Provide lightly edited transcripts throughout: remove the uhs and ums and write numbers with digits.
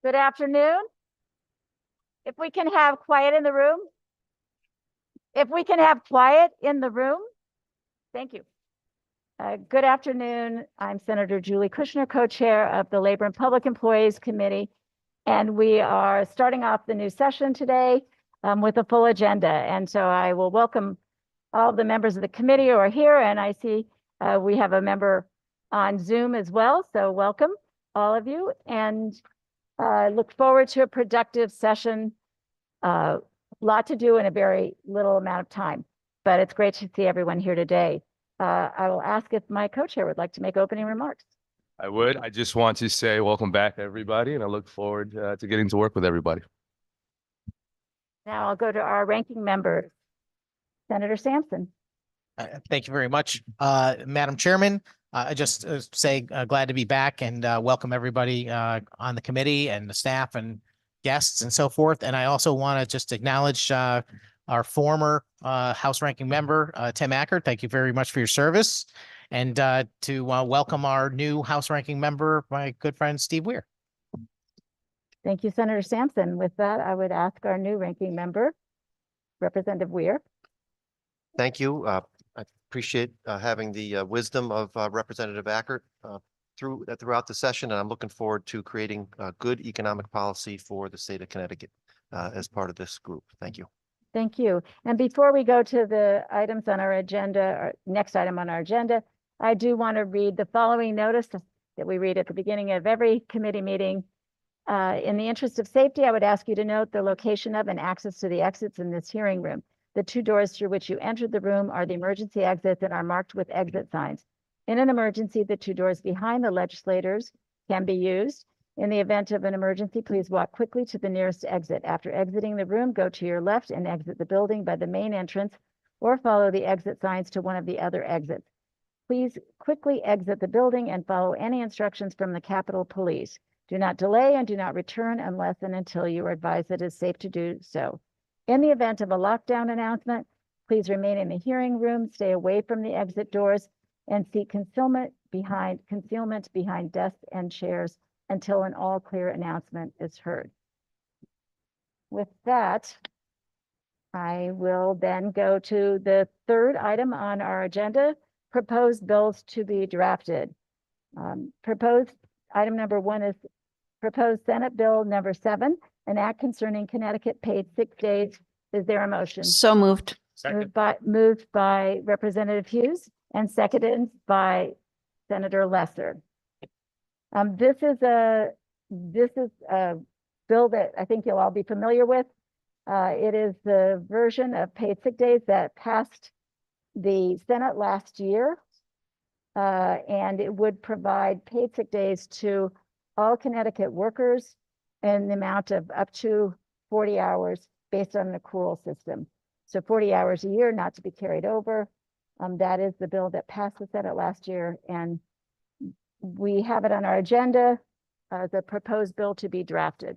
Good afternoon. If we can have quiet in the room. If we can have quiet in the room. Thank you. Good afternoon. I'm Senator Julie Kushner, co-chair of the Labor and Public Employees Committee. And we are starting off the new session today with a full agenda. And so I will welcome all the members of the committee who are here. And I see we have a member on Zoom as well. So welcome all of you. And look forward to a productive session. Lot to do in a very little amount of time, but it's great to see everyone here today. I will ask if my co-chair would like to make opening remarks. I would. I just want to say welcome back, everybody, and I look forward to getting to work with everybody. Now I'll go to our ranking members. Senator Sampson. Thank you very much, Madam Chairman. I just say glad to be back and welcome everybody on the committee and the staff and guests and so forth. And I also want to just acknowledge our former House ranking member, Tim Ackert. Thank you very much for your service. And to welcome our new House ranking member, my good friend, Steve Weir. Thank you, Senator Sampson. With that, I would ask our new ranking member, Representative Weir. Thank you. I appreciate having the wisdom of Representative Ackert throughout the session, and I'm looking forward to creating good economic policy for the state of Connecticut as part of this group. Thank you. Thank you. And before we go to the items on our agenda, or next item on our agenda, I do want to read the following notice that we read at the beginning of every committee meeting. In the interest of safety, I would ask you to note the location of and access to the exits in this hearing room. The two doors through which you entered the room are the emergency exits and are marked with exit signs. In an emergency, the two doors behind the legislators can be used. In the event of an emergency, please walk quickly to the nearest exit. After exiting the room, go to your left and exit the building by the main entrance or follow the exit signs to one of the other exits. Please quickly exit the building and follow any instructions from the Capitol Police. Do not delay and do not return unless and until you are advised that it is safe to do so. In the event of a lockdown announcement, please remain in the hearing room, stay away from the exit doors, and seek concealment behind desks and chairs until an all clear announcement is heard. With that, I will then go to the third item on our agenda, proposed bills to be drafted. Proposed item number 1 is proposed Senate Bill number 7, an act concerning Connecticut paid sick days. Is there a motion? So moved. Moved by Representative Hughes and seconded by Senator Lesser. This is a bill that I think you'll all be familiar with. It is the version of paid sick days that passed the Senate last year. And it would provide paid sick days to all Connecticut workers in the amount of up to 40 hours based on an accrual system. So 40 hours a year, not to be carried over. That is the bill that passed the Senate last year, and we have it on our agenda, the proposed bill to be drafted.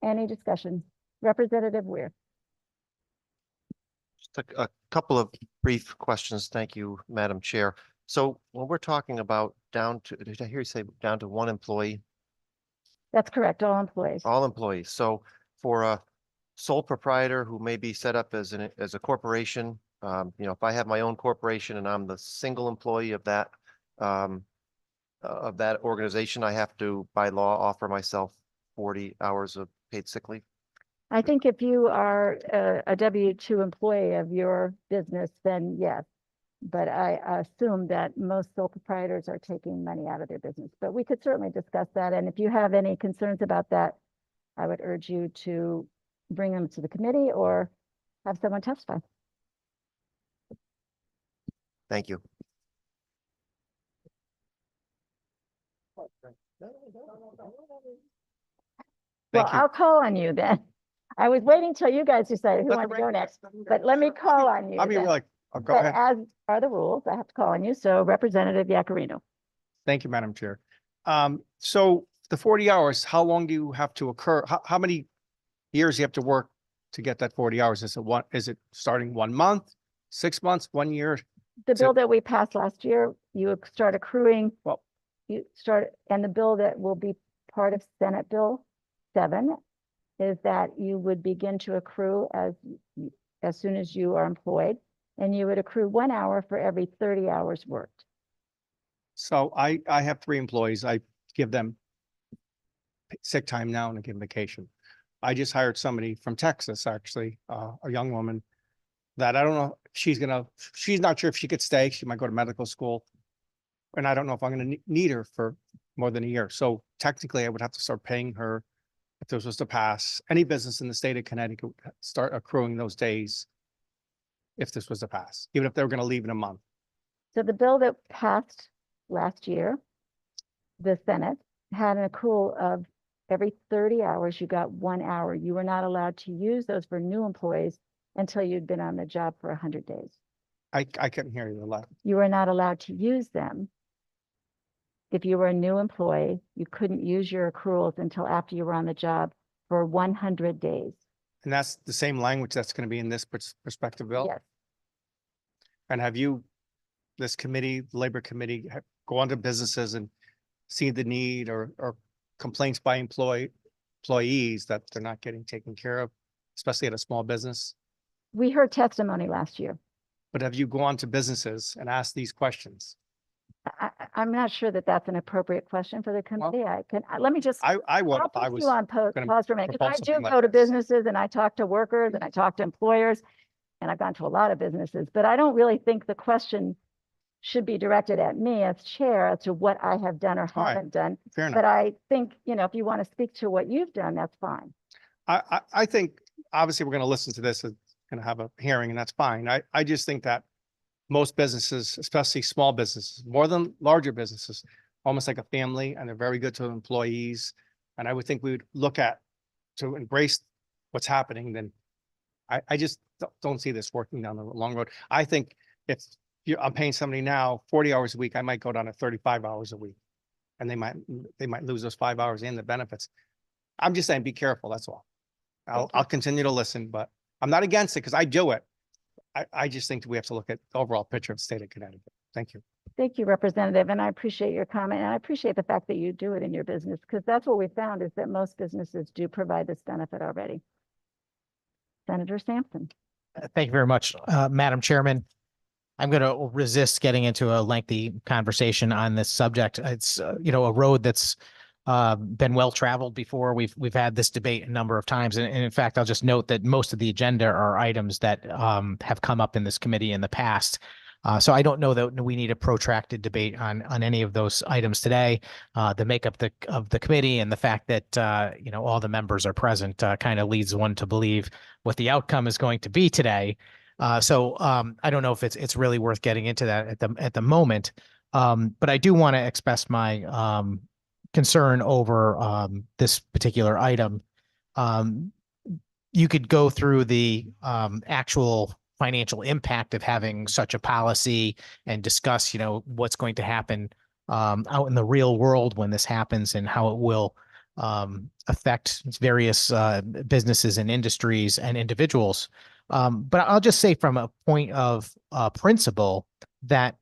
Any discussion? Representative Weir. Just a couple of brief questions. Thank you, Madam Chair. So when we're talking about did I hear you say down to one employee? That's correct, all employees. All employees. So for a sole proprietor who may be set up as a corporation, if I have my own corporation and I'm the single employee of that organization, I have to, by law, offer myself 40 hours of paid sick leave. I think if you are a W-2 employee of your business, then yes. But I assume that most sole proprietors are taking money out of their business. But we could certainly discuss that. And if you have any concerns about that, I would urge you to bring them to the committee or have someone testify. Thank you. Well, I'll call on you then. I was waiting till you guys decided who wanted to go next, but let me call on you. I mean, then. like, go But ahead. as are the rules, I have to call on you. So Representative Iaccarino. Thank you, Madam Chair. So the 40 hours, how long do you have to occur? How many years you have to work to get that 40 hours? Is it starting 1 month, 6 months, 1 year? The bill that we passed last year, you would start accruing. Well, you start, and the bill that will be part of Senate Bill 7 is that you would begin to accrue as soon as you are employed, and you would accrue 1 hour for every 30 hours worked. So I have 3 employees. I give them sick time now and I give them vacation. I just hired somebody from Texas, actually, a young woman that I don't know, she's not sure if she could stay. She might go to medical school. And I don't know if I'm gonna need her for more than a year. So technically I would have to start paying her if this was to pass. Any business in the state of Connecticut would start accruing those days if this was to pass, even if they were gonna leave in a month. So the bill that passed last year, the Senate, had an accrual of every 30 hours, you got 1 hour. You were not allowed to use those for new employees until you'd been on the job for 100 days. I couldn't hear you. You were not allowed to use them. If you were a new employee, you couldn't use your accruals until after you were on the job for 100 days. And that's the same language that's gonna be in this perspective bill? Yes. And have you, this committee, the Labor Committee, go onto businesses and see the need or complaints by employees that they're not getting taken care of, especially at a small business? We heard testimony last year. But have you gone to businesses and asked these questions? I'm not sure that that's an appropriate question for the committee. Let me just. I would I'll if I put was. you on gonna pause for a minute, 'cause I propose do something like go to this. businesses and I talk to workers and I talk to employers, and I've gone to a lot of businesses, but I don't really think the question should be directed at me as chair as to what I have done or All right. haven't done. Fair enough. But I think, if you want to speak to what you've done, that's fine. I think, obviously, we're gonna listen to this, it's gonna have a hearing, and that's fine. I just think that most businesses, especially small businesses, more than larger businesses, almost like a family, and they're very good to employees. And I would think we would look at to embrace what's happening, then I just don't see this working down the long road. I think if I'm paying somebody now 40 hours a week, I might go down to 35 hours a week. And they might lose those 5 hours and the benefits. I'm just saying, be careful, that's all. I'll continue to listen, but I'm not against it because I do it. I just think that we have to look at the overall picture of the state of Connecticut. Thank you. Thank you, Representative, and I appreciate your comment, and I appreciate the fact that you do it in your business, because that's what we found is that most businesses do provide this benefit already. Senator Sampson. Thank you very much, Madam Chairman. I'm going to resist getting into a lengthy conversation on this subject. It's, a road that's been well traveled before. We've had this debate a number of times. And in fact, I'll just note that most of the agenda are items that have come up in this committee in the past. So I don't know that we need a protracted debate on any of those items today. The makeup of the committee and the fact that, all the members are present kind of leads one to believe what the outcome is going to be today. So I don't know if it's really worth getting into that at the moment. But I do want to express my concern over this particular item. You could go through the actual financial impact of having such a policy and discuss, what's going to happen out in the real world when this happens and how it will affect various businesses and industries and individuals. But I'll just say from a point of principle that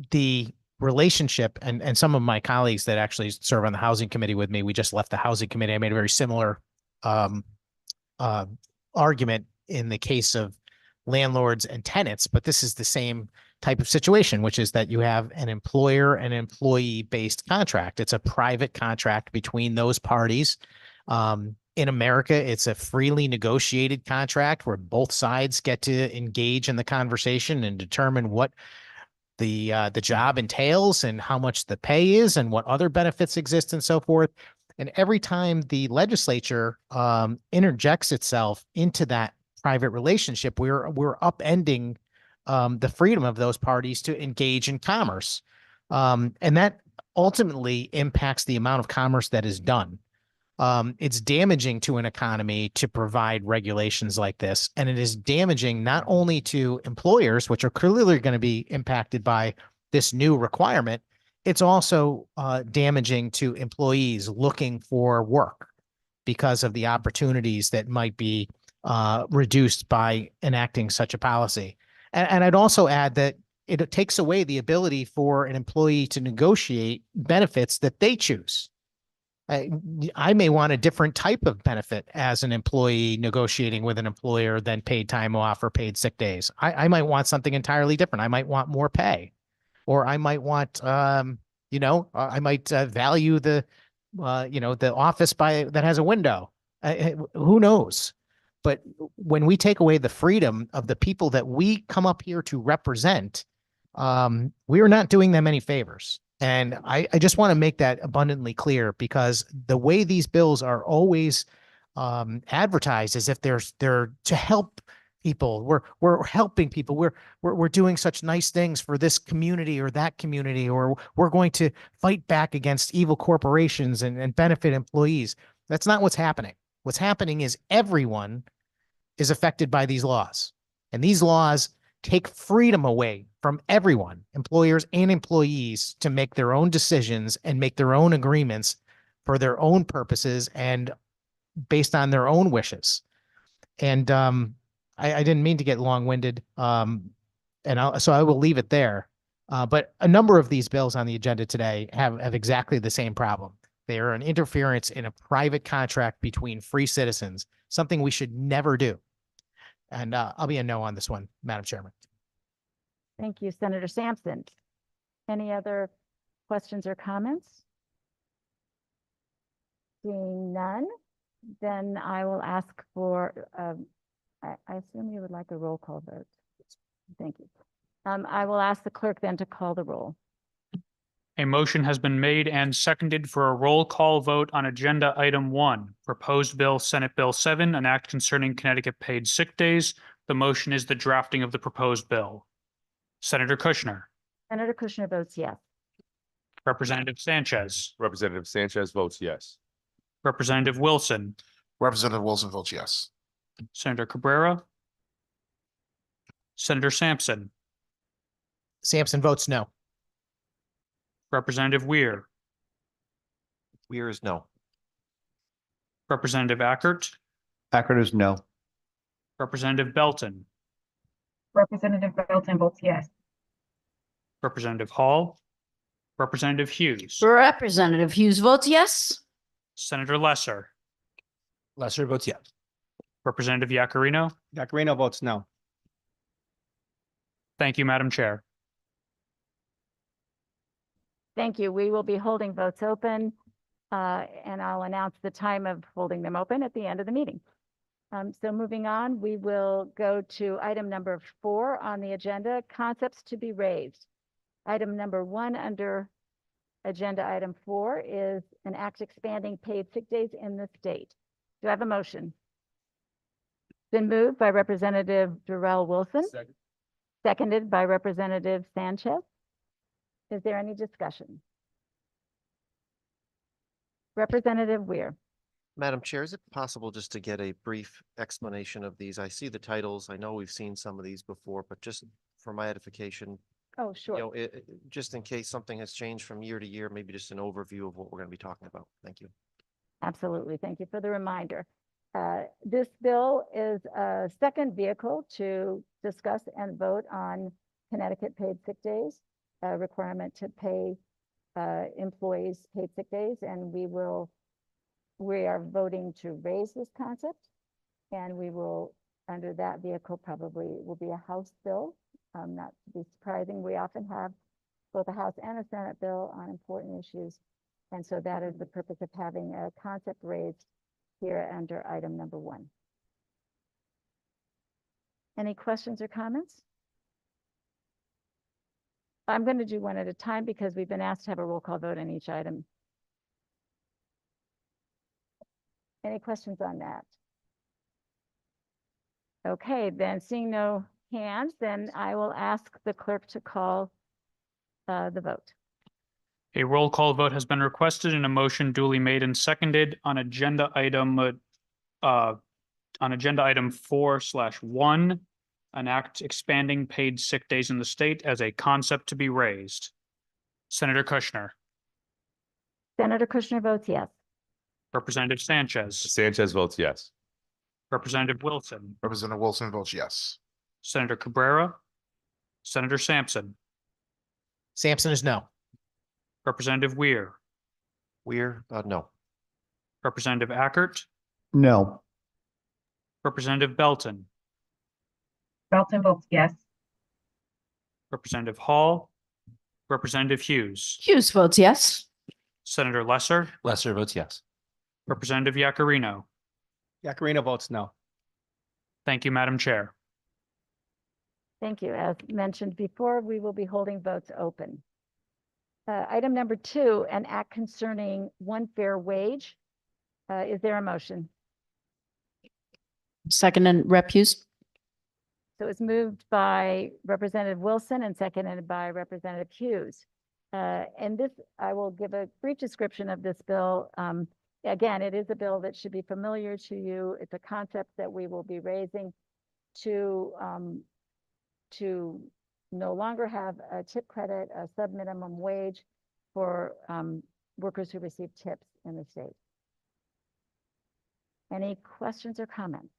the relationship and some of my colleagues that actually serve on the housing committee with me, we just left the housing committee. I made a very similar argument in the case of landlords and tenants, but this is the same type of situation, which is that you have an employer and employee based contract. It's a private contract between those parties. In America, it's a freely negotiated contract where both sides get to engage in the conversation and determine what the job entails and how much the pay is and what other benefits exist and so forth. And every time the legislature interjects itself into that private relationship, we're upending the freedom of those parties to engage in commerce. And that ultimately impacts the amount of commerce that is done. It's damaging to an economy to provide regulations like this. And it is damaging not only to employers, which are clearly going to be impacted by this new requirement, it's also damaging to employees looking for work because of the opportunities that might be reduced by enacting such a policy. And I'd also add that it takes away the ability for an employee to negotiate benefits that they choose. I may want a different type of benefit as an employee negotiating with an employer than paid time off or paid sick days. I might want something entirely different. I might want more pay, or I might want, I might value the office that has a window. Who knows? But when we take away the freedom of the people that we come up here to represent, we are not doing them any favors. And I just want to make that abundantly clear, because the way these bills are always advertised as if they're to help people. We're helping people. We're doing such nice things for this community or that community, or we're going to fight back against evil corporations and benefit employees. That's not what's happening. What's happening is everyone is affected by these laws, and these laws take freedom away from everyone, employers and employees, to make their own decisions and make their own agreements for their own purposes and based on their own wishes. And I didn't mean to get long-winded, so I will leave it there. But a number of these bills on the agenda today have exactly the same problem. They are an interference in a private contract between free citizens, something we should never do. And I'll be a no on this one, Madam Chairman. Thank you, Senator Sampson. Any other questions or comments? Seeing none, then I will ask for, I assume you would like a roll call vote. Thank you. I will ask the clerk then to call the roll. A motion has been made and seconded for a roll call vote on agenda item 1, proposed bill, Senate Bill 7, an act concerning Connecticut paid sick days. The motion is the drafting of the proposed bill. Senator Kushner, Senator Kushner votes yes. Representative Sanchez, Representative Sanchez votes yes. Representative Wilson, Representative Wilson votes yes. Senator Cabrera, Senator Sampson, Sampson votes no. Representative Weir, Weir is no. Representative Ackert, Ackert is no. Representative Belton, Representative Belton votes yes. Representative Hall, Representative Hughes, Representative Hughes votes yes. Senator Lesser, Lesser votes yes. Representative Yakarino. Yakarino votes no. Thank you, Madam Chair. Thank you. We will be holding votes open, and I'll announce the time of holding them open at the end of the meeting. So moving on, we will go to item number 4 on the agenda, concepts to be raised. Item number 1 under agenda item 4 is an act expanding paid sick days in the state. Do I have a motion? Been moved by Representative Darrell Wilson, seconded by Representative Sanchez. Is there any discussion? Representative Weir. Madam Chair, is it possible just to get a brief explanation of these? I see the titles. I know we've seen some of these before, but just for my edification, Oh, sure. just in case something has changed from year to year, maybe just an overview of what we're going to be talking about. Thank you. Absolutely. Thank you for the reminder. This bill is a second vehicle to discuss and vote on Connecticut paid sick days, a requirement to pay employees paid sick days, and we are voting to raise this concept, and we will, under that vehicle, probably will be a House bill. Not to be surprising, we often have both a House and a Senate bill on important issues, and so that is the purpose of having a concept raised here under item number 1. Any questions or comments? I'm going to do one at a time because we've been asked to have a roll call vote on each item. Any questions on that? Okay, then seeing no hands, then I will ask the clerk to call the vote. A roll call vote has been requested and a motion duly made and seconded on agenda item 4/1, an act expanding paid sick days in the state as a concept to be raised. Senator Kushner, Senator Kushner votes yes. Representative Sanchez, Sanchez votes yes. Representative Wilson, Representative Wilson votes yes. Senator Cabrera, Senator Sampson, Sampson is no. Representative Weir, Weir, no. Representative Ackert, No. Representative Belton, Belton votes yes. Representative Hall, Representative Hughes, Hughes votes yes. Senator Lesser, Lesser votes yes. Representative Yakarino. Yakarino votes no. Thank you, Madam Chair. Thank you. As mentioned before, we will be holding votes open. Item number 2, an act concerning one fair wage. Is there a motion? Second and Rep. Hughes. So it's moved by Representative Wilson and seconded by Representative Hughes. And this, I will give a brief description of this bill. Again, it is a bill that should be familiar to you. It's a concept that we will be raising to no longer have a tip credit, a sub-minimum wage for workers who receive tips in the state. Any questions or comments?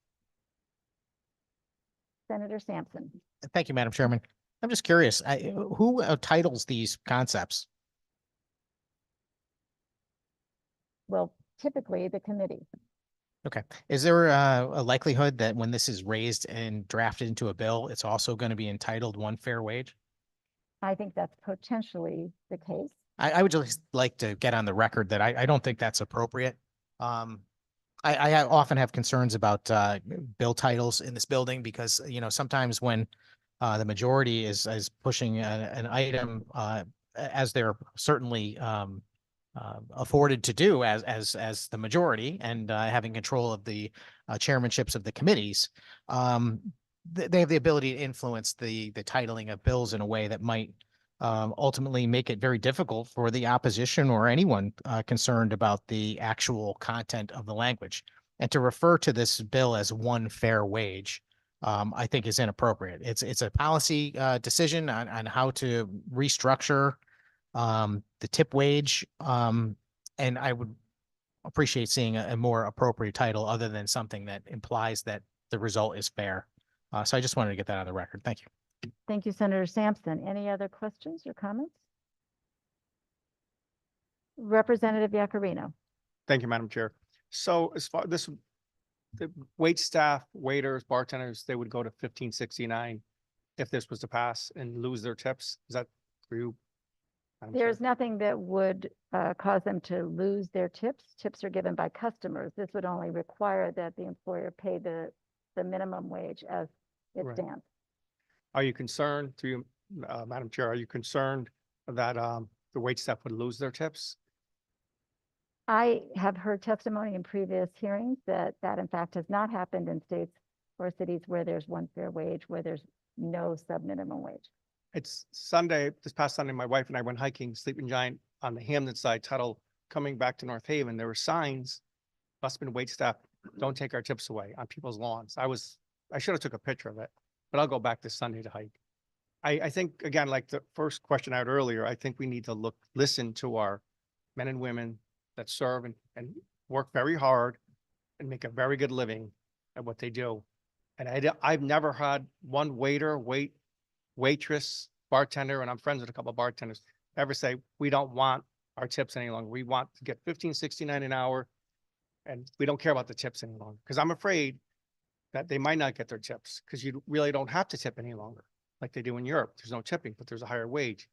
Senator Sampson. Thank you, Madam Chairman. I'm just curious, who titles these concepts? Well, typically the committee. Okay. Is there a likelihood that when this is raised and drafted into a bill, it's also going to be entitled one fair wage? I think that's potentially the case. I would just like to get on the record that I don't think that's appropriate. I often have concerns about bill titles in this building because, you know, sometimes when the majority is pushing an item as they're certainly afforded to do as the majority and having control of the chairmanships of the committees, they have the ability to influence the titling of bills in a way that might ultimately make it very difficult for the opposition or anyone concerned about the actual content of the language. And to refer to this bill as one fair wage, I think is inappropriate. It's a policy decision on how to restructure the tip wage. And I would appreciate seeing a more appropriate title other than something that implies that the result is fair. So I just wanted to get that on the record. Thank you. Thank you, Senator Sampson. Any other questions or comments? Representative Yakarino. Thank you, Madam Chair. So as far the wait staff, waiters, bartenders, they would go to 1569 if this was to pass and lose their tips. Is that for you? Madam Chair? There's nothing that would cause them to lose their tips. Tips are given by customers. This would only require that the employer pay the minimum wage as it Right. stands. Are you concerned, through you, Madam Chair, are you concerned that the wait staff would lose their tips? I have heard testimony in previous hearings that in fact has not happened in states or cities where there's one fair wage, where there's no sub-minimum wage. It's Sunday, this past Sunday, my wife and I went hiking Sleeping Giant on the Hamden side, Tuttle, coming back to North Haven. There were signs, must have been wait staff, don't take our tips away on people's lawns. I should have took a picture of it, but I'll go back this Sunday to hike. I think, again, like the first question I had earlier, I think we need to listen to our men and women that serve and work very hard and make a very good living at what they do. And I've never had one waiter, waitress, bartender, and I'm friends with a couple of bartenders, ever say, we don't want our tips any longer. We want to get $15.69 an hour and we don't care about the tips any longer. Because I'm afraid that they might not get their tips because you really don't have to tip any longer like they do in Europe. There's no tipping, but there's a higher wage.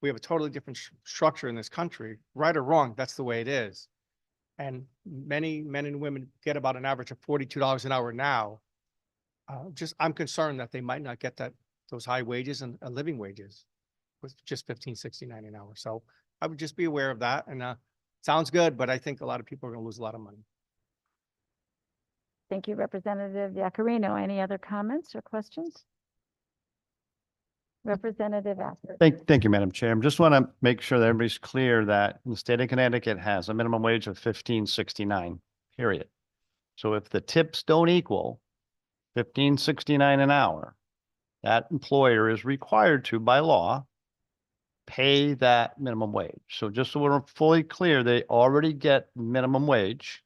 We have a totally different structure in this country, right or wrong, that's the way it is. And many men and women get about an average of $42 an hour now. I'm concerned that they might not get those high wages and living wages with just $15.69 an hour. So I would just be aware of that. And sounds good, but I think a lot of people are going to lose a lot of money. Thank you, Representative Yakarino. Any other comments or questions? Representative Acker. Thank you, Madam Chair. I just want to make sure that everybody's clear that the state of Connecticut has a minimum wage of $15.69, period. So if the tips don't equal $15.69 an hour, that employer is required to, by law, pay that minimum wage. So just so we're fully clear, they already get minimum wage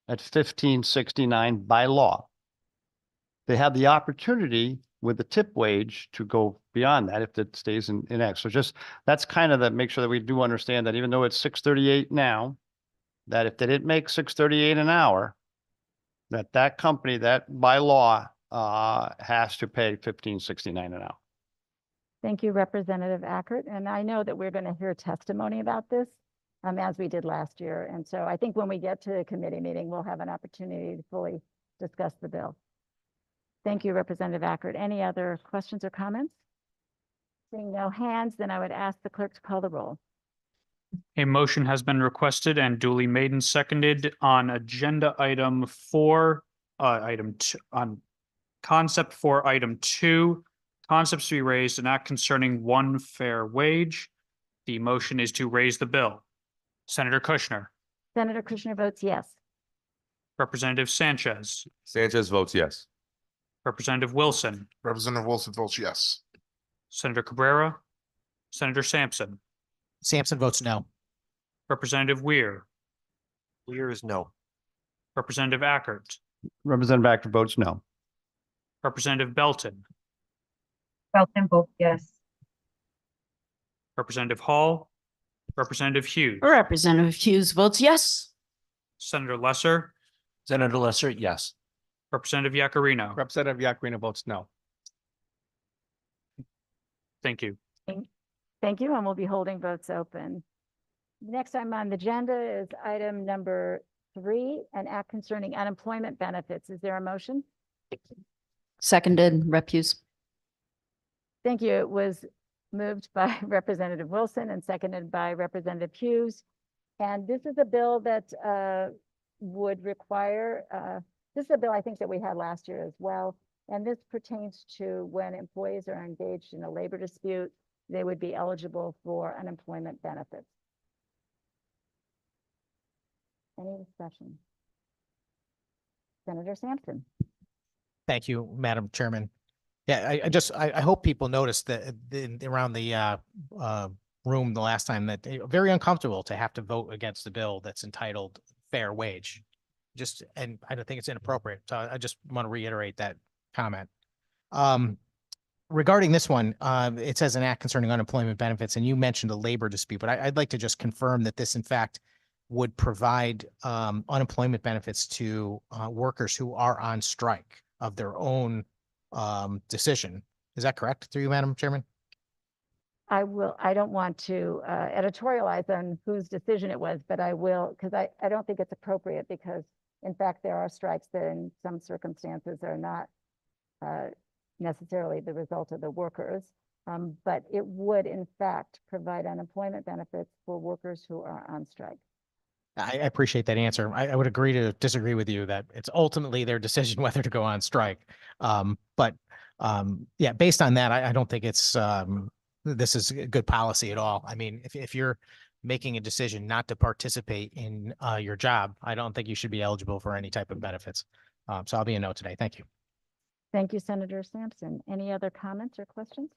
at $15.69 by law. They have the opportunity with the tip wage to go beyond that if it stays in X. So just, that's kind of the, make sure that we do understand that even though it's 638 now, that if they didn't make 638 an hour, that company, that by law, has to pay 1569 an hour. Thank you, Representative Ackert. And I know that we're going to hear testimony about this, as we did last year. And so I think when we get to the committee meeting, we'll have an opportunity to fully discuss the bill. Thank you, Representative Ackert. Any other questions or comments? Seeing no hands, then I would ask the clerk to call the roll. A motion has been requested and duly made and seconded on agenda item 4, on concept for item 2, concepts to be raised, an act concerning one fair wage. The motion is to raise the bill. Senator Kushner, Senator Kushner votes yes. Representative Sanchez, Sanchez votes yes. Representative Wilson, Representative Wilson votes yes. Senator Cabrera, Senator Sampson, Sampson votes no. Representative Weir, Weir is no. Representative Ackert, Representative Acker votes no. Representative Belton, Belton votes yes. Representative Hall, Representative Hughes, Representative Hughes votes yes. Senator Lesser, Senator Lesser, yes. Representative Yakarino. Representative Yakarino votes no. Thank you. Thank you, and we'll be holding votes open. Next item on the agenda is item number 3, an act concerning unemployment benefits. Is there a motion? Seconded, Rep. Hughes. Thank you. It was moved by Representative Wilson and seconded by Representative Hughes. And this is a bill that would require, this is a bill I think that we had last year as well. And this pertains to when employees are engaged in a labor dispute, they would be eligible for unemployment benefits. Any discussion? Senator Sampson. Thank you, Madam Chairman. Yeah, I hope people noticed that around the room the last time that very uncomfortable to have to vote against the bill that's entitled fair wage. And I don't think it's inappropriate. So I just want to reiterate that comment. Regarding this one, it says an act concerning unemployment benefits, and you mentioned a labor dispute, but I'd like to just confirm that this in fact would provide unemployment benefits to workers who are on strike of their own decision. Is that correct through you, Madam Chairman? I don't want to editorialize on whose decision it was, but I will, because I don't think it's appropriate, because in fact, there are strikes that in some circumstances are not necessarily the result of the workers, but it would in fact provide unemployment benefits for workers who are on strike. I appreciate that answer. I would agree to disagree with you that it's ultimately their decision whether to go on strike. But yeah, based on that, I don't think it's this is good policy at all. I mean, if you're making a decision not to participate in your job, I don't think you should be eligible for any type of benefits. So I'll be a no today. Thank you. Thank you, Senator Sampson. Any other comments or questions?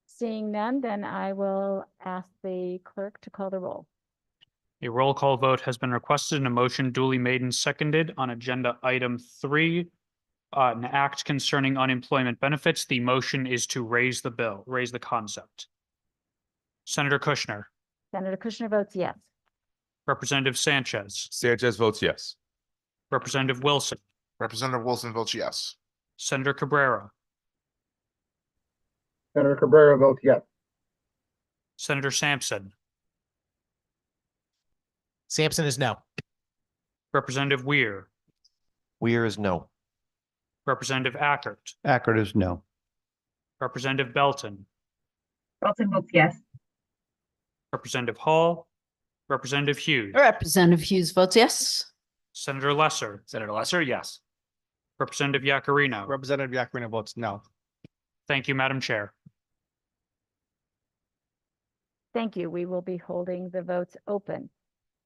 Seeing none, then I will ask the clerk to call the roll. A roll call vote has been requested and a motion duly made and seconded on agenda item 3, an act concerning unemployment benefits. The motion is to raise the bill, raise the concept. Senator Kushner, Senator Kushner votes yes. Representative Sanchez, Sanchez votes yes. Representative Wilson, Representative Wilson votes yes. Senator Cabrera, Senator Cabrera votes yes. Senator Sampson, Sampson is no. Representative Weir, Weir is no. Representative Ackert, Acker is no. Representative Belton, Belton votes yes. Representative Hall, Representative Hughes, Representative Hughes votes yes. Senator Lesser, Senator Lesser, yes. Representative Yakarino. Representative Yakarino votes no. Thank you, Madam Chair. Thank you. We will be holding the votes open.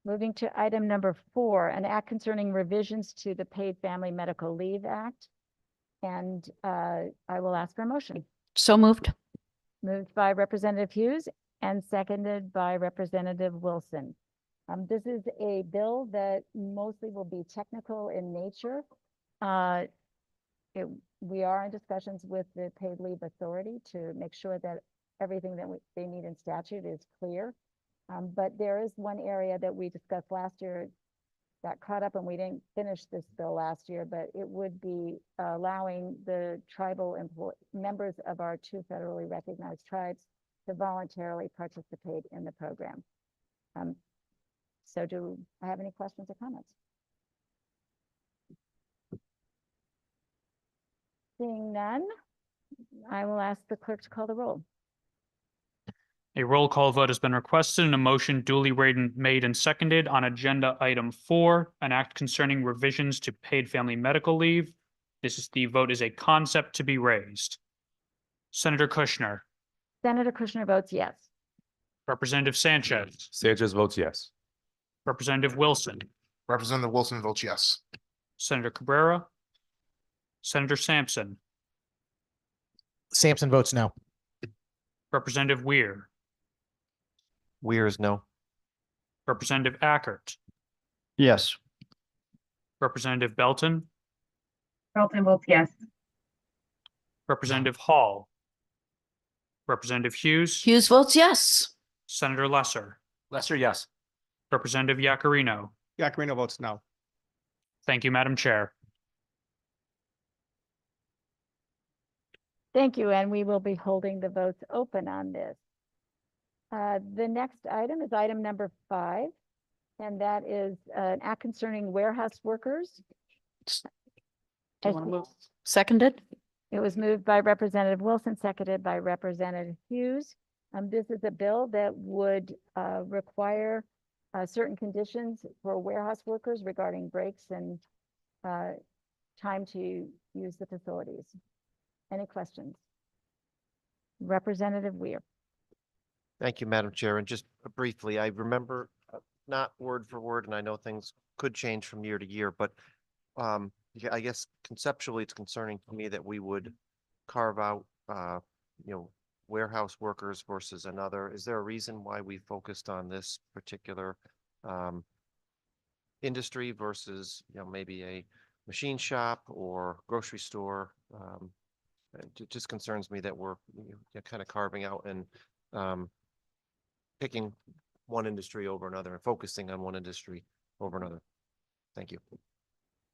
Moving to item number 4, an act concerning revisions to the Paid Family Medical Leave Act. And I will ask for a motion. So moved. Moved by Representative Hughes and seconded by Representative Wilson. This is a bill that mostly will be technical in nature. we are in discussions with the paid leave authority to make sure that everything that they need in statute is clear. But there is one area that we discussed last year, got caught up and we didn't finish this bill last year, but it would be allowing the tribal members of our 2 federally recognized tribes to voluntarily participate in the program. So do I have any questions or comments? Seeing none, I will ask the clerk to call the roll. A roll call vote has been requested and a motion duly made and seconded on agenda item 4, an act concerning revisions to paid family medical leave. The vote is a concept to be raised. Senator Kushner, Senator Kushner votes yes. Representative Sanchez, Sanchez votes yes. Representative Wilson, Representative Wilson votes yes. Senator Cabrera, Senator Sampson, Sampson votes no. Representative Weir, Weir is no. Representative Ackert, Yes. Representative Belton, Belton votes yes. Representative Hall, Representative Hughes, Hughes votes yes. Senator Lesser, Lesser, yes. Representative Yakarino. Yakarino votes no. Thank you, Madam Chair. Thank you, and we will be holding the votes open on this. The next item is item number 5, and that is an act concerning warehouse workers. Do you want to move? Seconded? It was moved by Representative Wilson, seconded by Representative Hughes. This is a bill that would require certain conditions for warehouse workers regarding breaks and time to use the facilities. Any questions? Representative Weir. Thank you, Madam Chair. And just briefly, I remember, not word for word, and I know things could change from year to year, but yeah, I guess conceptually it's concerning to me that we would carve out, warehouse workers versus another. Is there a reason why we focused on this particular industry versus, maybe a machine shop or grocery store? It just concerns me that we're kind of carving out and picking one industry over another and focusing on one industry over another. Thank you.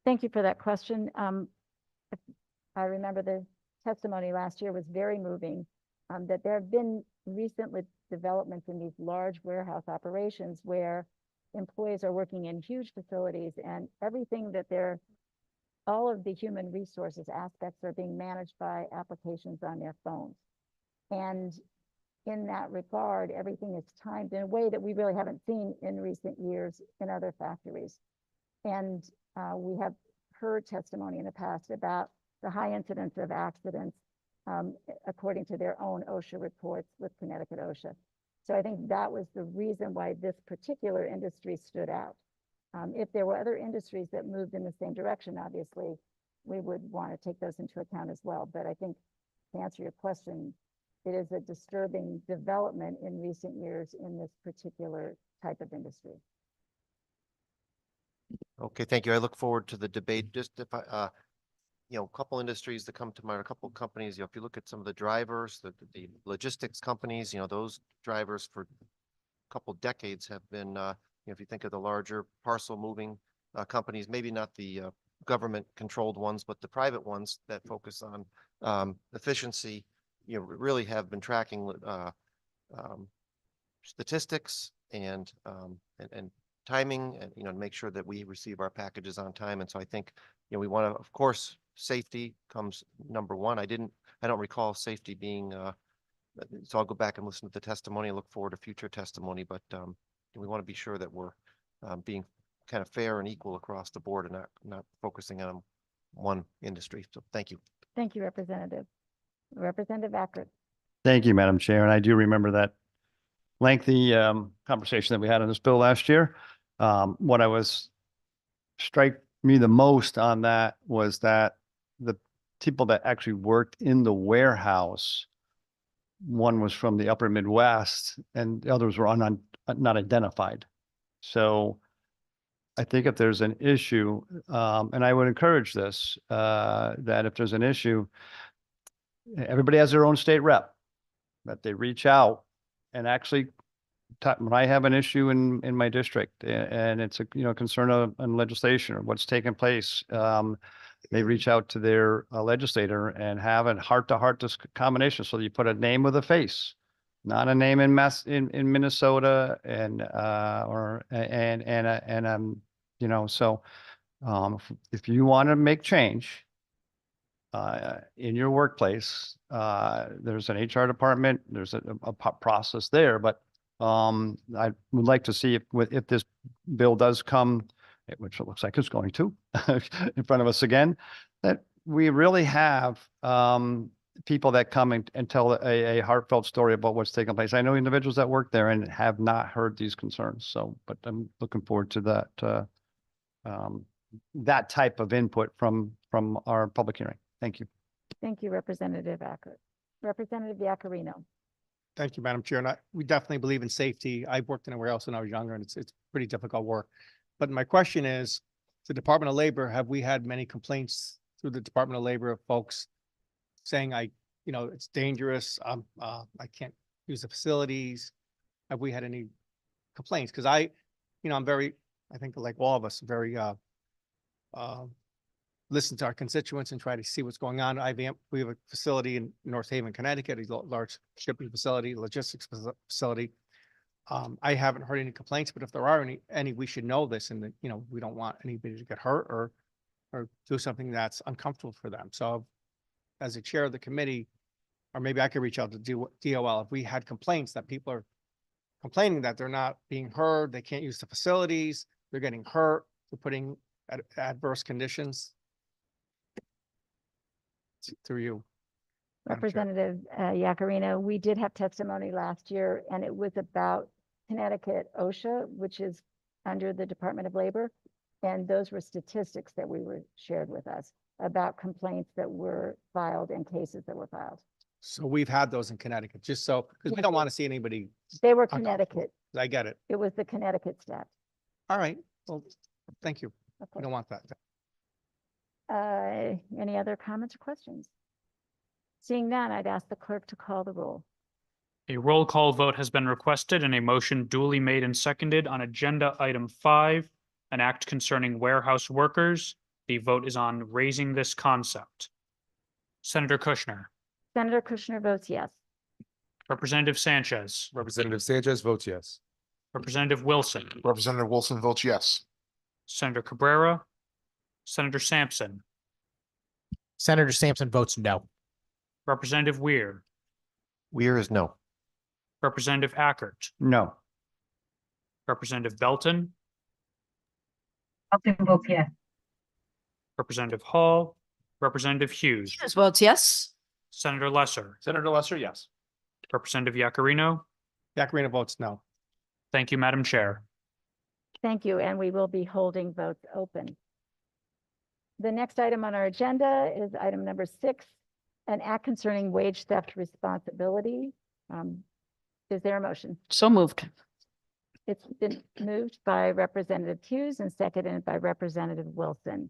Thank you for that question. I remember the testimony last year was very moving, that there have been recent developments in these large warehouse operations where employees are working in huge facilities and everything that all of the human resources aspects are being managed by applications on their phones. And in that regard, everything is timed in a way that we really haven't seen in recent years in other factories. And we have heard testimony in the past about the high incidence of accidents, according to their own OSHA reports with Connecticut OSHA. So I think that was the reason why this particular industry stood out. If there were other industries that moved in the same direction, obviously, we would want to take those into account as well. But I think to answer your question, it is a disturbing development in recent years in this particular type of industry. Okay, thank you. I look forward to the debate. Just if I, a couple industries that come to mind, a couple companies, if you look at some of the drivers, the logistics companies, those drivers for a couple decades have been, if you think of the larger parcel moving companies, maybe not the government controlled ones, but the private ones that focus on efficiency, really have been tracking statistics and timing and, to make sure that we receive our packages on time. And so I think, we want to, of course, safety comes number one. I don't recall safety being, so I'll go back and listen to the testimony and look forward to future testimony, but we want to be sure that we're being kind of fair and equal across the board and not focusing on one industry. So thank you. Thank you, Representative. Representative Ackert. Thank you, Madam Chair. And I do remember that lengthy conversation that we had on this bill last year. What strike me the most on that was that the people that actually worked in the warehouse, one was from the upper Midwest and the others were not identified. So I think if there's an issue, and I would encourage this, that if there's an issue, everybody has their own state rep, that they reach out and actually when I have an issue in my district and it's a, concern of on legislation or what's taking place, they reach out to their legislator and have a heart-to-heart combination. So you put a name with a face, not a name in Minnesota and if you want to make change in your workplace, there's an HR department, there's a process there, but I would like to see if this bill does come, which it looks like it's going to, in front of us again, that we really have people that come and tell a heartfelt story about what's taking place. I know individuals that work there and have not heard these concerns. So, but I'm looking forward to that type of input from our public hearing. Thank you. Thank you, Representative Acker. Representative Yakarino. Thank you, Madam Chair. And we definitely believe in safety. I've worked in a warehouse when I was younger and it's pretty difficult work. But my question is, the Department of Labor, have we had many complaints through the Department of Labor of folks saying it's dangerous. I can't use the facilities. Have we had any complaints? Because I'm very, I think like all of us, very listen to our constituents and try to see what's going on. We have a facility in North Haven, Connecticut, a large shipping facility, logistics facility. I haven't heard any complaints, but if there are any, we should know this, and we don't want anybody to get hurt or do something that's uncomfortable for them. So, as a chair of the committee, or maybe I could reach out to DOL if we had complaints that people are complaining that they're not being heard, they can't use the facilities, they're getting hurt, they're putting adverse conditions. Through you, Madam Chair. Representative Yakarino, we did have testimony last year, and it was about Connecticut OSHA, which is under the Department of Labor. And those were statistics that were shared with us about complaints that were filed and cases that were filed. So we've had those in Connecticut, just so, because we don't want to see anybody. They were uncomfortable. Connecticut. I get it. It was the Connecticut stat. All right. Well, thank you. I Okay. don't want that. Any other comments or questions? Seeing none, I'd ask the clerk to call the roll. A roll call vote has been requested and a motion duly made and seconded on agenda item 5, an act concerning warehouse workers. The vote is on raising this concept. Senator Kushner, Senator Kushner votes yes. Representative Sanchez, Representative Sanchez votes yes. Representative Wilson, Representative Wilson votes yes. Senator Cabrera, Senator Sampson, Senator Sampson votes no. Representative Weir, Weir is no. Representative Ackert, No. Representative Belton, Belton votes yes. Representative Hall, Representative Hughes, Hughes votes yes. Senator Lesser, Senator Lesser, yes. Representative Yakarino. Yakarina votes no. Thank you, Madam Chair. Thank you, and we will be holding votes open. The next item on our agenda is item number 6, an act concerning wage theft responsibility. Is there a motion? So moved. It's been moved by Representative Hughes and seconded by Representative Wilson.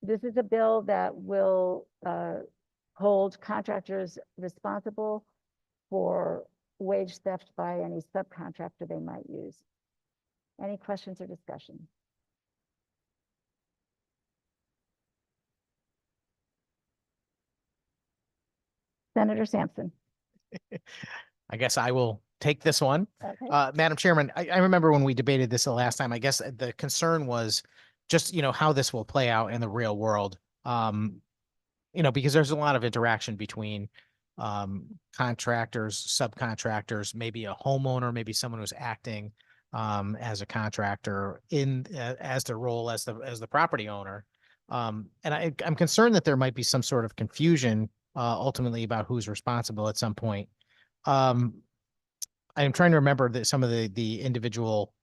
This is a bill that will hold contractors responsible for wage theft by any subcontractor they might use. Any questions or discussion? Senator Sampson. I guess I will take this one. Okay. Madam Chairman, I remember when we debated this the last time, I guess the concern was just, how this will play out in the real world. Because there's a lot of interaction between contractors, subcontractors, maybe a homeowner, maybe someone who's acting as a contractor as their role as the property owner. And I'm concerned that there might be some sort of confusion ultimately about who's responsible at some point. I'm trying to remember some of the individual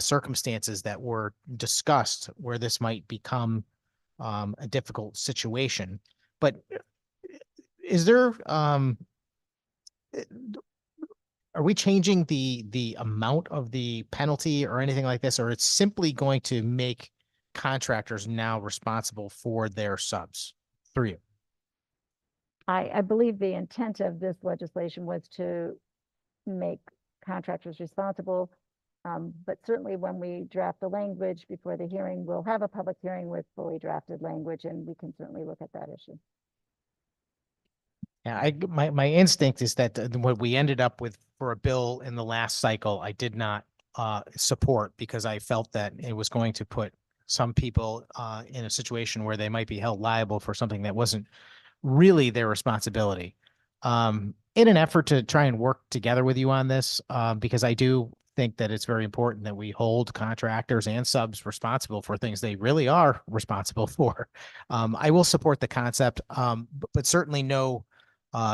circumstances that were discussed where this might become a difficult situation. But is there, are are we changing the amount of the penalty or anything like this, or it's simply going to make contractors now responsible for their subs through you? I believe the intent of this legislation was to make contractors responsible. But certainly when we draft the language before the hearing, we'll have a public hearing with fully drafted language, and we can certainly look at that issue. Yeah, my instinct is that what we ended up with for a bill in the last cycle, I did not support, because I felt that it was going to put some people in a situation where they might be held liable for something that wasn't really their responsibility. In an effort to try and work together with you on this, because I do think that it's very important that we hold contractors and subs responsible for things they really are responsible for. I will support the concept, but certainly no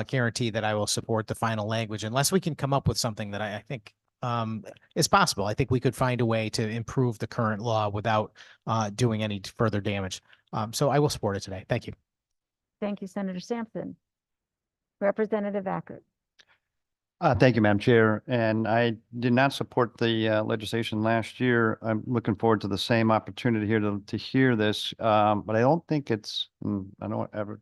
guarantee that I will support the final language unless we can come up with something that I think is possible. I think we could find a way to improve the current law without doing any further damage. So I will support it today. Thank you. Thank you, Senator Sampson. Representative Ackert. Thank you, Madam Chair. And I did not support the legislation last year. I'm looking forward to the same opportunity here to hear this. But I don't think it's, I don't ever,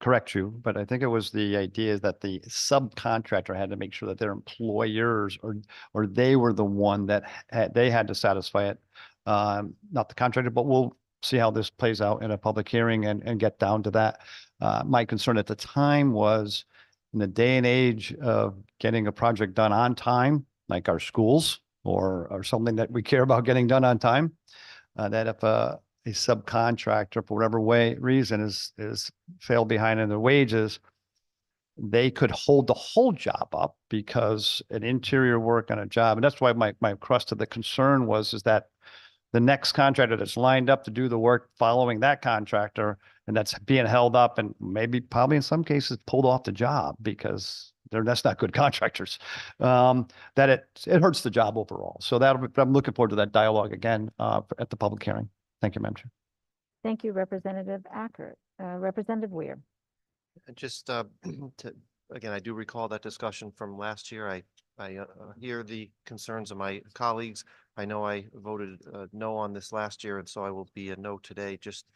correct you, but I think it was the idea that the subcontractor had to make sure that their employers or they were the one that they had to satisfy it, not the contractor. But we'll see how this plays out in a public hearing and get down to that. My concern at the time was, in the day and age of getting a project done on time, like our schools or something that we care about getting done on time, that if a subcontractor, for whatever reason, is failed behind in their wages, they could hold the whole job up because an interior work on a job. And that's why my crust of the concern is that the next contractor that's lined up to do the work following that contractor, and that's being held up and probably in some cases pulled off the job because that's not good contractors, that it hurts the job overall. So I'm looking forward to that dialogue again at the public hearing. Thank you, Madam Chair. Thank you, Representative Ackert. Representative Weir. Just again, I do recall that discussion from last year. I hear the concerns of my colleagues. I know I voted no on this last year, and so I will be a no today, just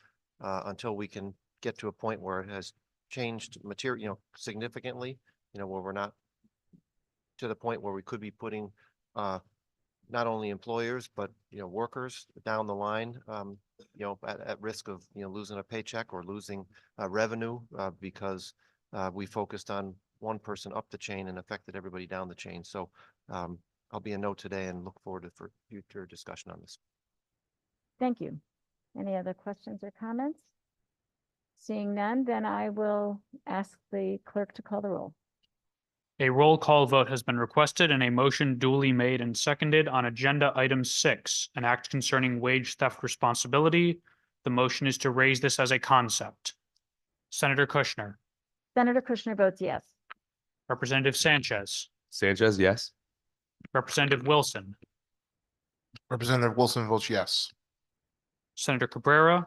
until we can get to a point where it has changed significantly, where we're not to the point where we could be putting not only employers, but, workers down the line, at risk of, losing a paycheck or losing revenue because we focused on one person up the chain and affected everybody down the chain. So I'll be a no today and look forward to future discussion on this. Thank you. Any other questions or comments? Seeing none, then I will ask the clerk to call the roll. A roll call vote has been requested and a motion duly made and seconded on agenda item 6, an act concerning wage theft responsibility. The motion is to raise this as a concept. Senator Kushner, Senator Kushner votes yes. Representative Sanchez, Sanchez, yes. Representative Wilson, Representative Wilson votes yes. Senator Cabrera,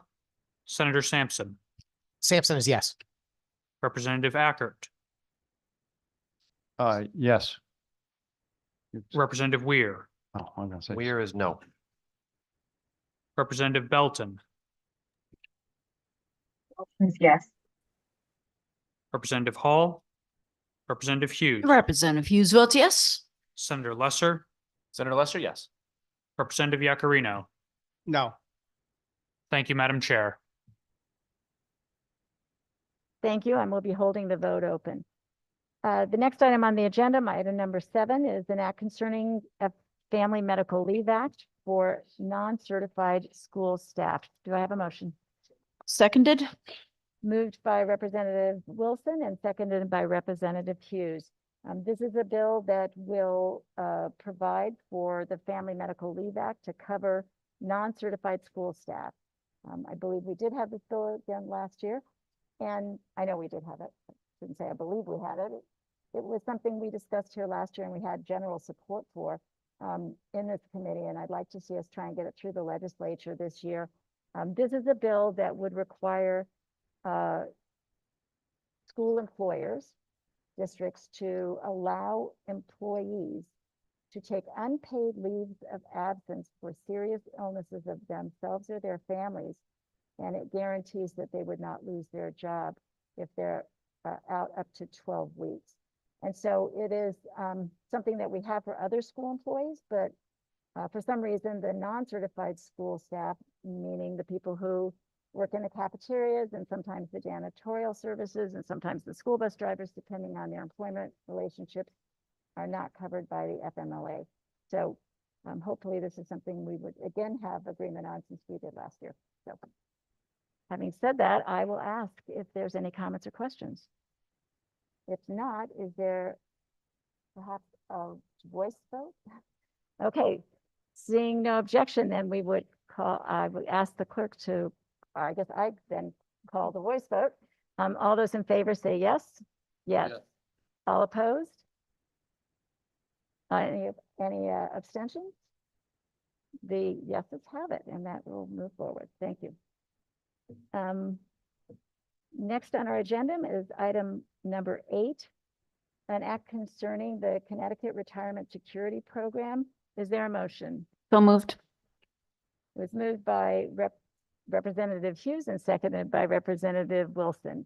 Senator Sampson, Sampson is yes. Representative Ackert, Yes. Representative Weir, Oh, I'm gonna say. Weir is no. Representative Belton, Wilson's yes. Representative Hall, Representative Hughes, Representative Hughes votes yes. Senator Lesser, Senator Lesser, yes. Representative Yakarino. No. Thank you, Madam Chair. Thank you. And we'll be holding the vote open. The next item on the agenda, item number 7, is an act concerning a Family Medical Leave Act for non-certified school staff. Do I have a motion? Seconded. Moved by Representative Wilson and seconded by Representative Hughes. This is a bill that will provide for the Family Medical Leave Act to cover non-certified school staff. I believe we did have this bill again last year, and I know we did have it. I shouldn't say I believe we had it. It was something we discussed here last year and we had general support for in this committee, and I'd like to see us try and get it through the legislature this year. This is a bill that would require school employers districts to allow employees to take unpaid leaves of absence for serious illnesses of themselves or their families. And it guarantees that they would not lose their job if they're out up to 12 weeks. And so it is something that we have for other school employees, but for some reason, the non-certified school staff, meaning the people who work in the cafeterias and sometimes the janitorial services and sometimes the school bus drivers, depending on their employment relationships, are not covered by the FMLA. So hopefully this is something we would again have agreement on since we did last year. So having said that, I will ask if there's any comments or questions. If not, is there perhaps a voice vote? Okay, seeing no objection, then we would call, I would ask the clerk to, I guess I then call the voice vote. All those in favor say yes? Yes. All opposed? Any abstentions? The yeses have it, and that will move forward. Thank you. Next on our agenda is item number 8, an act concerning the Connecticut Retirement Security Program. Is there a motion? So moved. It was moved by Representative Hughes and seconded by Representative Wilson.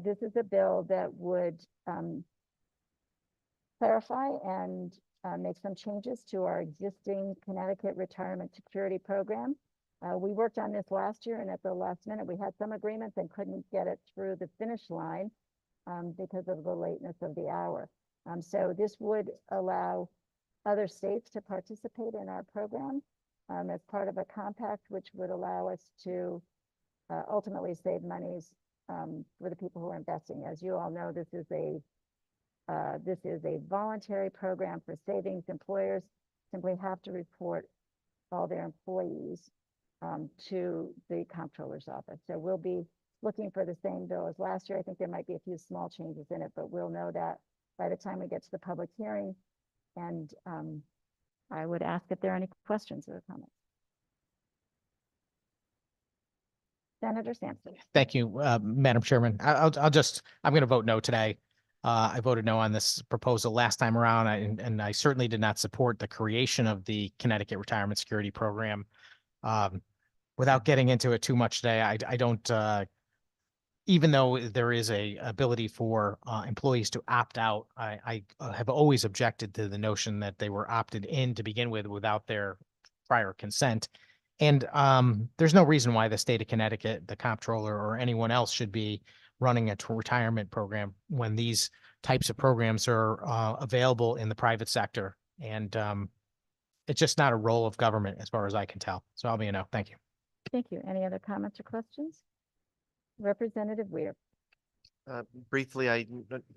This is a bill that would clarify and make some changes to our existing Connecticut Retirement Security Program. We worked on this last year, and at the last minute, we had some agreements and couldn't get it through the finish line because of the lateness of the hour. So this would allow other states to participate in our program as part of a compact, which would allow us to ultimately save monies for the people who are investing. As you all know, this is a voluntary program for savings. Employers simply have to report all their employees to the comptroller's office. So we'll be looking for the same bill as last year. I think there might be a few small changes in it, but we'll know that by the time we get to the public hearing. And I would ask if there are any questions or comments. Senator Sampson. Thank you, Madam Chairman. I'm going to vote no today. I voted no on this proposal last time around, and I certainly did not support the creation of the Connecticut Retirement Security Program. Without getting into it too much today, I don't, even though there is a ability for employees to opt out, I have always objected to the notion that they were opted in to begin with without their prior consent. And there's no reason why the state of Connecticut, the comptroller, or anyone else should be running a retirement program when these types of programs are available in the private sector. And it's just not a role of government as far as I can tell. So I'll be a no. Thank you. Thank you. Any other comments or questions? Representative Weir. Briefly, I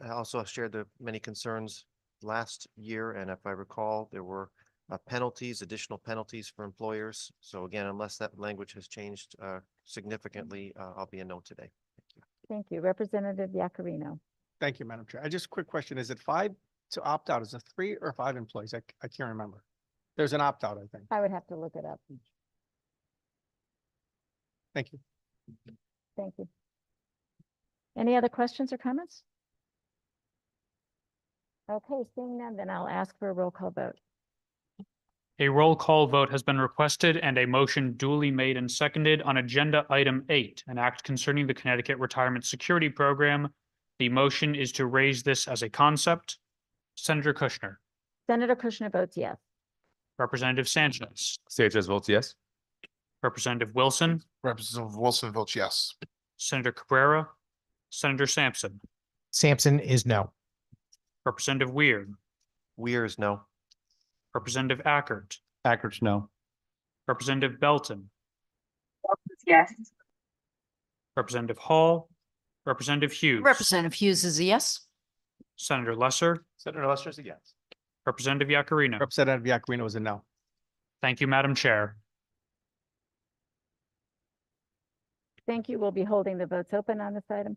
also shared the many concerns last year, and if I recall, there were additional penalties for employers. So again, unless that language has changed significantly, I'll be a no today. Thank you. Representative Yakarino. Thank you, Madam Chair. I just a quick question. Is it 5 to opt out? Is it 3 or 5 employees? I can't remember. There's an opt out, I think. I would have to look it up. Thank you. Thank you. Any other questions or comments? Okay, seeing none, then I'll ask for a roll call vote. A roll call vote has been requested and a motion duly made and seconded on agenda item 8, an act concerning the Connecticut Retirement Security Program. The motion is to raise this as a concept. Senator Kushner, Senator Kushner votes yes. Representative Sanchez, Sanchez votes yes. Representative Wilson, Representative Wilson votes yes. Senator Cabrera, Senator Sampson, Sampson is no. Representative Weir, Weir's no. Representative Ackert, Ackert's no. Representative Belton, Yes. Representative Hall, Representative Hughes. Representative Hughes is a yes. Senator Lesser, Senator Lester is a yes. Representative Yakarino. Representative Yakarino is a no. Thank you, Madam Chair. Thank you. We'll be holding the votes open on this item.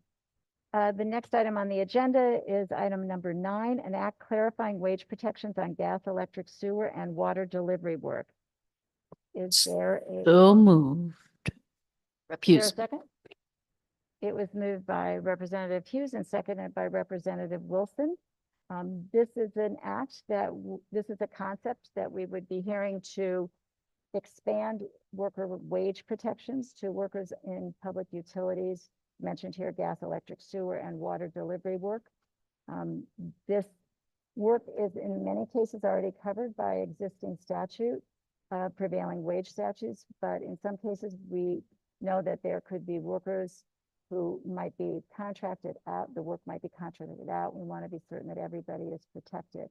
The next item on the agenda is item number 9, an act clarifying wage protections on gas, electric, sewer, and water delivery work. Is there a, So moved. is there a Hughes. second? It was moved by Representative Hughes and seconded by Representative Wilson. This is an act that, this is a concept that we would be hearing to expand worker wage protections to workers in public utilities, mentioned here, gas, electric, sewer, and water delivery work. This work is in many cases already covered by existing statute, prevailing wage statutes, but in some cases we know that there could be workers who might be contracted out, the work might be contracted out. We want to be certain that everybody is protected.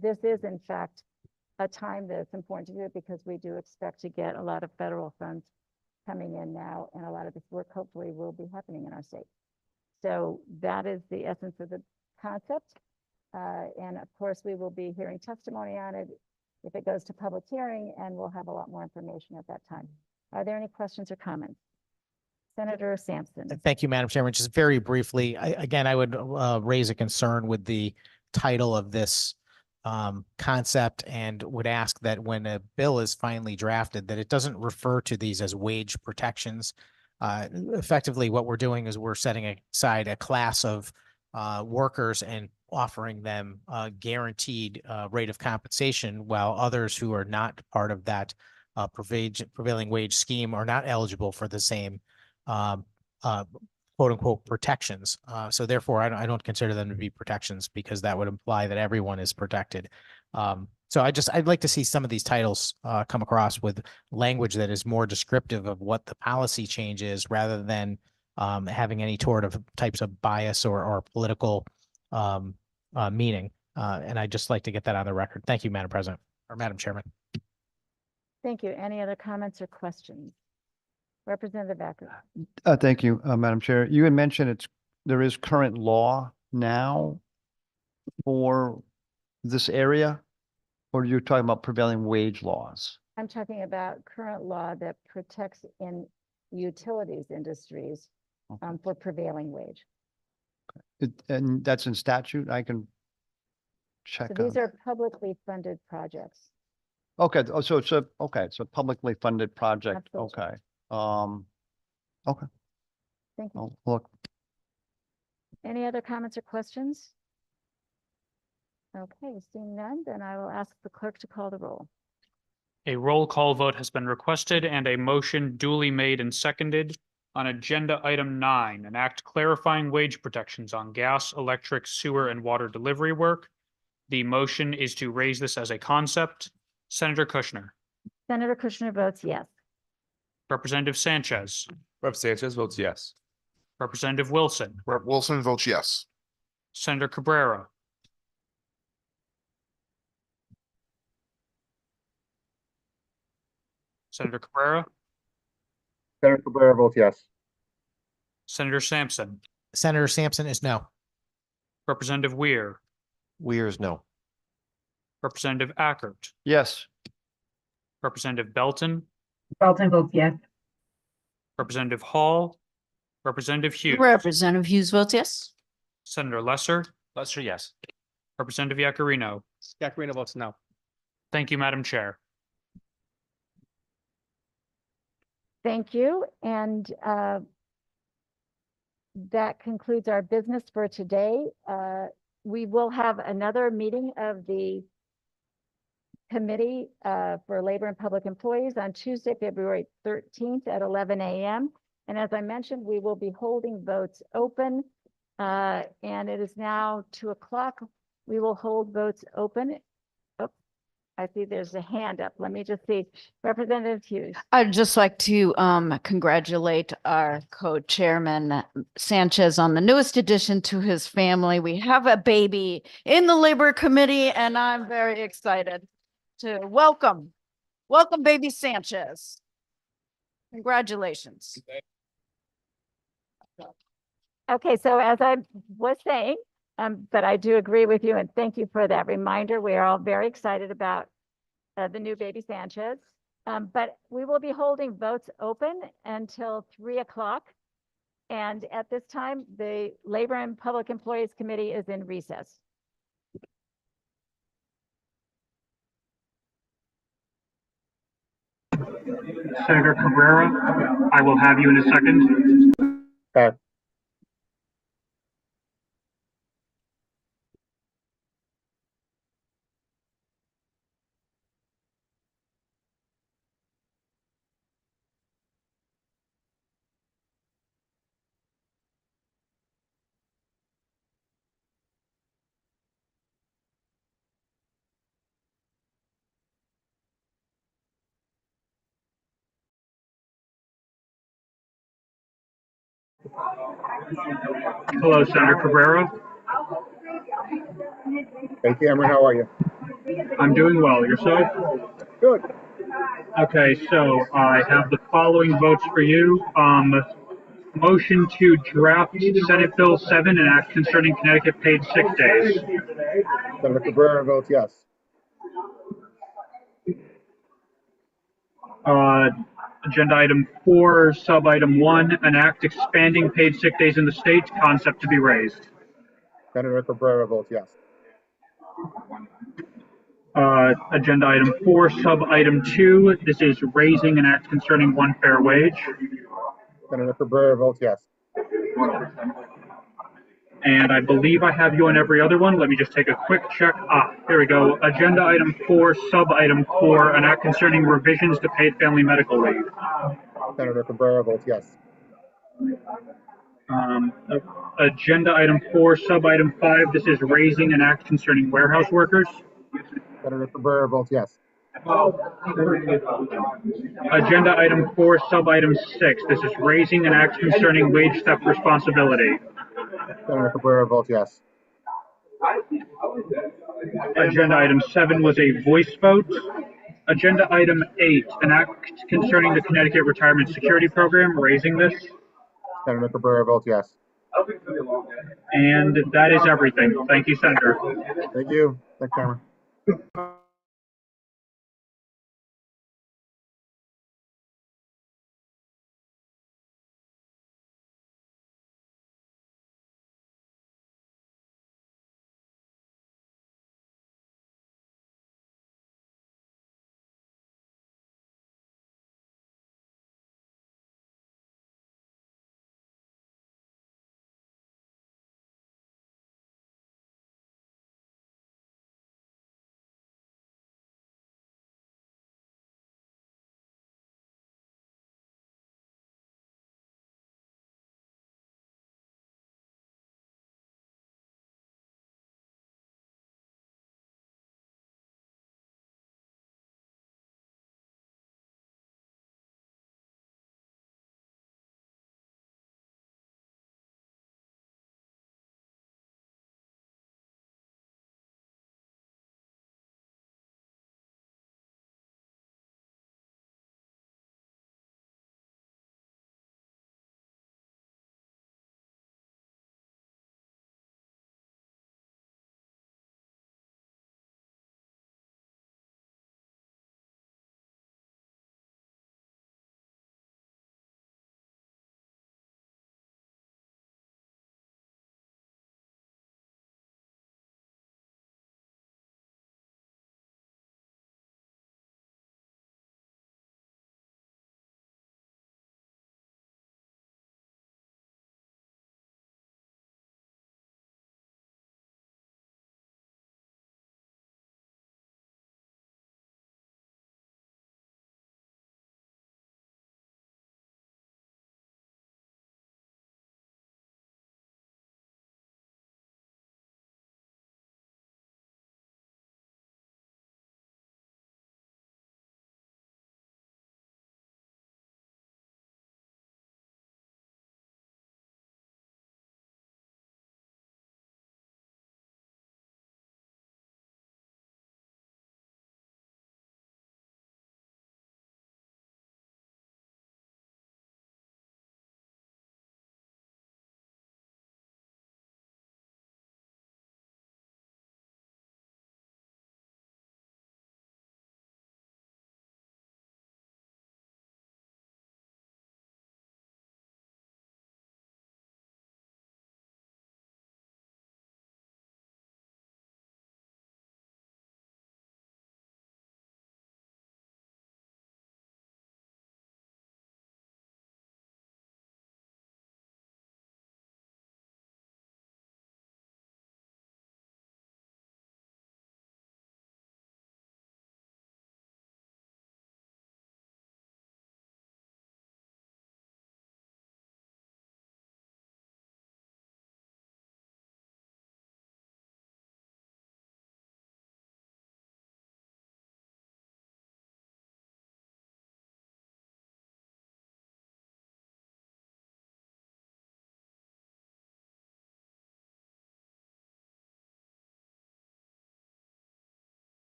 This is in fact a time that it's important to do it because we do expect to get a lot of federal funds coming in now, and a lot of this work hopefully will be happening in our state. So that is the essence of the concept. And of course, we will be hearing testimony on it if it goes to public hearing, and we'll have a lot more information at that time. Are there any questions or comments? Senator Sampson. Thank you, Madam Chairman. Just very briefly, again, I would raise a concern with the title of this concept and would ask that when a bill is finally drafted, that it doesn't refer to these as wage protections. Effectively, what we're doing is we're setting aside a class of workers and offering them a guaranteed rate of compensation, while others who are not part of that prevailing wage scheme are not eligible for the same quote unquote protections. So therefore, I don't consider them to be protections because that would imply that everyone is protected. So I'd like to see some of these titles come across with language that is more descriptive of what the policy change is rather than having any sort of types of bias or political meaning. And I'd just like to get that on the record. Thank you, Madam President or Madam Chairman. Thank you. Any other comments or questions? Representative Acker. Thank you, Madam Chair. You had mentioned there is current law now for this area, or you're talking about prevailing wage laws? I'm talking about current law that protects in utilities industries for prevailing wage. And that's in statute? I can check So these on. are publicly funded projects. Okay, so it's a publicly funded project. Absolutely. Okay. Okay, Thank you. I'll look. Any other comments or questions? Okay, seeing none, then I will ask the clerk to call the roll. A roll call vote has been requested and a motion duly made and seconded on agenda item 9, an act clarifying wage protections on gas, electric, sewer, and water delivery work. The motion is to raise this as a concept. Senator Kushner, Senator Kushner votes yes. Representative Sanchez, Rep. Sanchez votes yes. Representative Wilson, Rep. Wilson votes yes. Senator Cabrera, Senator Cabrera, Senator Cabrera votes yes. Senator Sampson, Senator Sampson is no. Representative Weir, Weir's no. Representative Ackert, Yes. Representative Belton, Belton votes yes. Representative Hall, Representative Hughes, Representative Hughes votes yes. Senator Lesser, Lesser, yes. Representative Yakarino. Yakarino votes no. Thank you, Madam Chair. Thank you. And that concludes our business for today. We will have another meeting of the Committee for Labor and Public Employees on Tuesday, February 13th at 11 a.m. And as I mentioned, we will be holding votes open. And it is now 2 o'clock. We will hold votes open. Oh, I see there's a hand up. Let me just see. Representative Hughes. I'd just like to congratulate our co-chairman Sanchez on the newest addition to his family. We have a baby in the Labor Committee, and I'm very excited to welcome baby Sanchez. Congratulations. Okay, so as I was saying, but I do agree with you and thank you for that reminder. We are all very excited about the new baby Sanchez. But we will be holding votes open until 3 o'clock. And at this time, the Labor and Public Employees Committee is in recess. Senator Cabrera, I will have you in a second. Aye. Hello, Senator Cabrera. Hey, Cameron, how are you? I'm doing well. Yourself? Good. Okay, so I have the following votes for you. Motion to draft Senate Bill 7, an act concerning Connecticut paid sick days. Senator Cabrera votes yes. Agenda item 4, sub item 1, an act expanding paid sick days in the state, concept to be raised. Senator Cabrera votes yes. Agenda item 4, sub item 2, this is raising an act concerning one fair wage. Senator Cabrera votes yes. And I believe I have you on every other one. Let me just take a quick check. Here we go. Agenda item 4, sub item 4, an act concerning revisions to paid family medical leave. Senator Cabrera votes yes. Agenda item 4, sub item 5, this is raising an act concerning warehouse workers. Senator Cabrera votes yes. Agenda item 4, sub item 6, this is raising an act concerning wage theft responsibility. Senator Cabrera votes yes. Agenda item 7 was a voice vote. Agenda item 8, an act concerning the Connecticut Retirement Security Program, raising this. Senator Cabrera votes yes. And that is everything. Thank you, Senator. Thank you. Thanks, Cameron.